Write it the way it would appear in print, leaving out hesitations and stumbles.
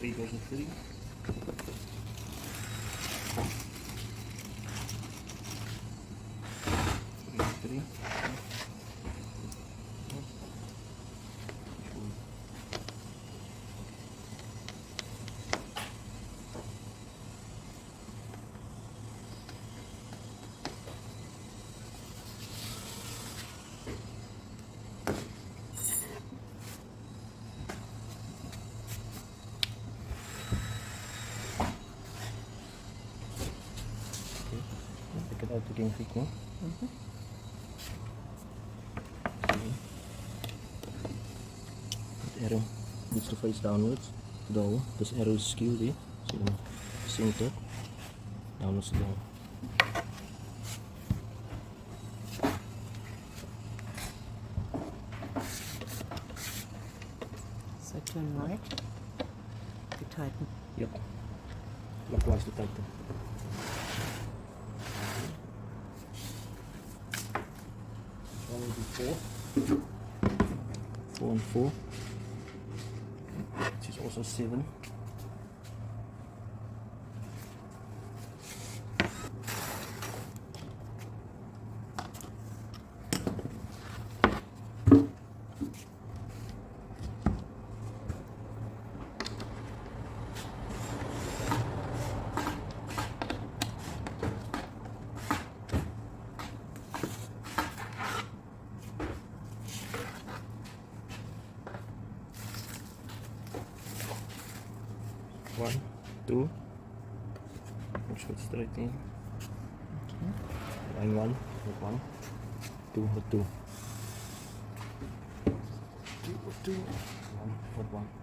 3 goes to 3. 3. Take it out again quickly. The arrow needs to face downwards, though this arrow is skewed here, so you center downwards to down. So turn right to tighten. Yep. Clockwise to tighten. One will be 4. 4 and 4. Which is also 7. One, two. Make sure it's straight in. Line 1, hook 1. 2, hook 2. 2, hook 2. 1, hook 1.